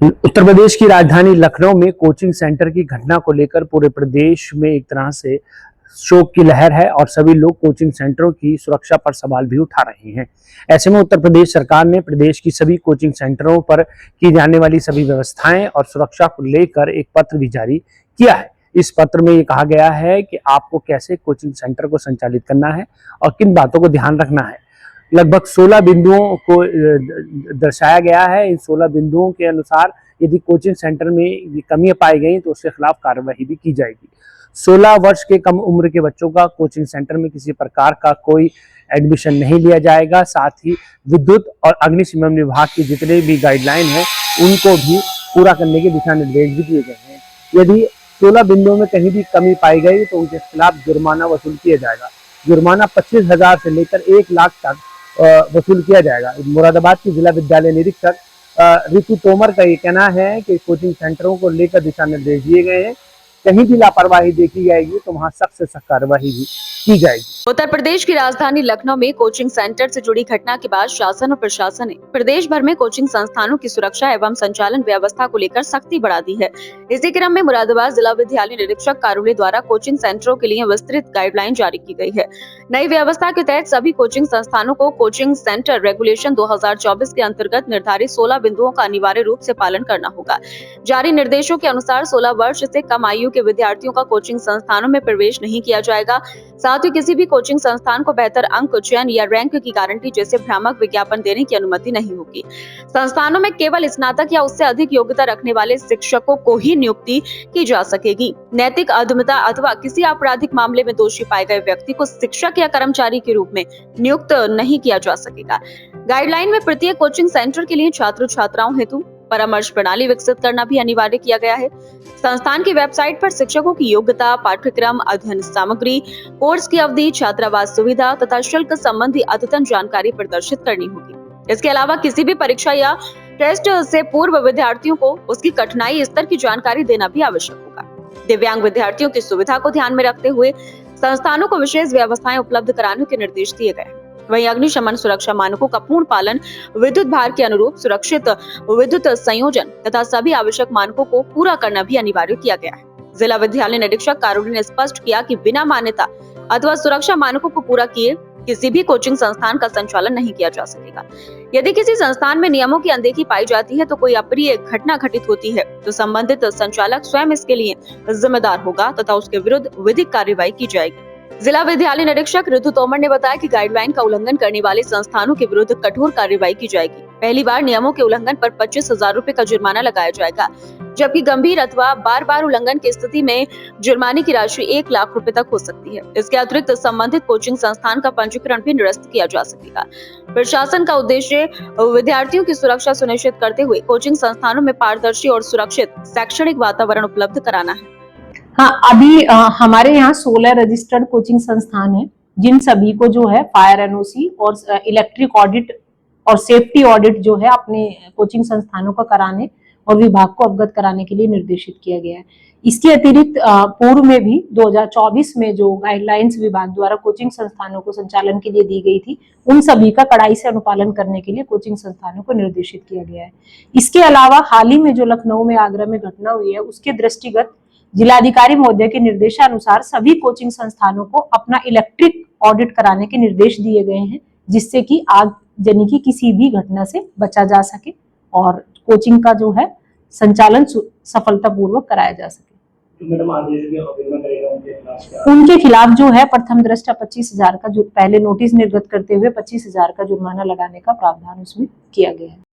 उत्तर प्रदेश की राजधानी लखनऊ में कोचिंग सेंटर की घटना को लेकर पूरे प्रदेश में एक तरह से शोक की लहर है और सभी लोग कोचिंग सेंटरों की सुरक्षा पर सवाल भी उठा रहे हैं। ऐसे में उत्तर प्रदेश सरकार ने प्रदेश की सभी कोचिंग सेंटरों पर की जाने वाली सभी व्यवस्थाएं और सुरक्षा को लेकर एक पत्र भी जारी किया है। इस पत्र में ये कहा गया है कि आपको कैसे कोचिंग सेंटर को संचालित करना है और किन बातों को ध्यान रखना है। लगभग 16 बिंदुओं को दर्शाया गया है। इन 16 बिंदुओं के अनुसार यदि कोचिंग सेंटर में ये कमियां पाई गई तो उसके खिलाफ कार्रवाई भी की जाएगी। 16 वर्ष के कम उम्र के बच्चों का कोचिंग सेंटर में किसी प्रकार का कोई एडमिशन नहीं लिया जाएगा। साथ ही विद्युत और अग्निशमन विभाग की जितने भी गाइडलाइन है उनको भी पूरा करने के दिशा निर्देश भी दिए गए हैं। यदि 16 बिंदुओं में कहीं भी कमी पाई गई तो उनके खिलाफ जुर्माना वसूल किया जाएगा। जुर्माना 25,000 से लेकर 1 लाख तक वसूल किया जाएगा। मुरादाबाद की जिला विद्यालय निरीक्षक ऋतु तोमर का ये कहना है कि कोचिंग सेंटरों को लेकर दिशा निर्देश दिए गए हैं। कहीं भी लापरवाही देखी जाएगी तो वहां सख्त से सख्त कार्रवाई भी की जाएगी। उत्तर प्रदेश की राजधानी लखनऊ में कोचिंग सेंटर से जुड़ी घटना के बाद शासन और प्रशासन ने प्रदेश भर में कोचिंग संस्थानों की सुरक्षा एवं संचालन व्यवस्था को लेकर सख्ती बढ़ा दी है। इसी क्रम में मुरादाबाद जिला विद्यालय निरीक्षक कार्यालय द्वारा कोचिंग सेंटरों के लिए विस्तृत गाइडलाइन जारी की गई है। नई व्यवस्था के तहत सभी कोचिंग संस्थानों को कोचिंग सेंटर रेगुलेशन 2024 के अंतर्गत निर्धारित 16 बिंदुओं का अनिवार्य रूप से पालन करना होगा। जारी निर्देशों के अनुसार 16 वर्ष से कम आयु के विद्यार्थियों का कोचिंग संस्थानों में प्रवेश नहीं किया जाएगा। साथ ही किसी भी कोचिंग संस्थान को बेहतर अंक चयन या रैंक की गारंटी जैसे भ्रामक विज्ञापन देने की अनुमति नहीं होगी। संस्थानों में केवल स्नातक या उससे अधिक योग्यता रखने वाले शिक्षकों को ही नियुक्ति की जा सकेगी। नैतिक अधमता अथवा किसी आपराधिक मामले में दोषी पाए गए व्यक्ति को शिक्षक या कर्मचारी के रूप में नियुक्त नहीं किया जा सकेगा। गाइडलाइन में प्रत्येक कोचिंग सेंटर के लिए छात्र छात्राओं हेतु परामर्श प्रणाली विकसित करना भी अनिवार्य किया गया है। संस्थान की वेबसाइट पर शिक्षकों की योग्यता, पाठ्यक्रम, अध्ययन सामग्री, कोर्स की अवधि, छात्रावास सुविधा तथा शुल्क संबंधी अद्यतन जानकारी प्रदर्शित करनी होगी। इसके अलावा किसी भी परीक्षा या टेस्ट से पूर्व विद्यार्थियों को उसकी कठिनाई स्तर की जानकारी देना भी आवश्यक होगा। दिव्यांग विद्यार्थियों की सुविधा को ध्यान में रखते हुए संस्थानों को विशेष व्यवस्थाएं उपलब्ध कराने के निर्देश दिए गए। वहीं अग्निशमन सुरक्षा मानकों का पूर्ण पालन, विद्युत भार के अनुरूप सुरक्षित विद्युत संयोजन तथा सभी आवश्यक मानकों को पूरा करना भी अनिवार्य किया गया है। जिला विद्यालय निरीक्षक कार्यालय ने स्पष्ट किया कि बिना मान्यता अथवा सुरक्षा मानकों को पूरा किए किसी भी कोचिंग संस्थान का संचालन नहीं किया जा सकेगा। यदि किसी संस्थान में नियमों की अनदेखी पाई जाती है तो कोई अप्रिय घटना घटित होती है तो संबंधित संचालक स्वयं इसके लिए जिम्मेदार होगा तथा उसके विरुद्ध विधिक कार्रवाई की जाएगी। जिला विद्यालय निरीक्षक ऋतु तोमर ने बताया कि गाइडलाइन का उल्लंघन करने वाले संस्थानों के विरुद्ध कठोर कार्रवाई की जाएगी। पहली बार नियमों के उल्लंघन पर 25,000 रूपए का जुर्माना लगाया जाएगा, जबकि गंभीर अथवा बार उल्लंघन की स्थिति में जुर्माने की राशि 1 लाख रूपए तक हो सकती है। इसके अतिरिक्त संबंधित कोचिंग संस्थान का पंजीकरण भी निरस्त किया जा सकेगा। प्रशासन का उद्देश्य विद्यार्थियों की सुरक्षा सुनिश्चित करते हुए कोचिंग संस्थानों में पारदर्शी और सुरक्षित शैक्षणिक वातावरण उपलब्ध कराना है। हाँ, अभी हमारे यहाँ 16 रजिस्टर्ड कोचिंग संस्थान हैं, जिन सभी को जो है फायर एनओसी और इलेक्ट्रिक ऑडिट और सेफ्टी ऑडिट जो है अपने कोचिंग संस्थानों का कराने और विभाग को अवगत कराने के लिए निर्देशित किया गया है। इसके अतिरिक्त पूर्व में भी 2024 में जो गाइडलाइंस विभाग द्वारा कोचिंग संस्थानों को संचालन के लिए दी गई थी, उन सभी का कड़ाई से अनुपालन करने के लिए कोचिंग संस्थानों को निर्देशित किया गया है। इसके अलावा हाल ही में जो लखनऊ में आगरा में घटना हुई है, उसके दृष्टिगत जिलाधिकारी महोदय के निर्देशानुसार सभी कोचिंग संस्थानों को अपना इलेक्ट्रिक ऑडिट कराने के निर्देश दिए गए हैं, जिससे कि आगजनी की किसी भी घटना से बचा जा सके और कोचिंग का जो है संचालन सफलतापूर्वक कराया जा सके। तो मैडम आदेश भी अवहेलना करेगा उनके खिलाफ जो है प्रथम दृष्टया 25,000 का जो पहले नोटिस निर्गत करते हुए 25,000 का जुर्माना लगाने का प्रावधान उसमें किया गया है।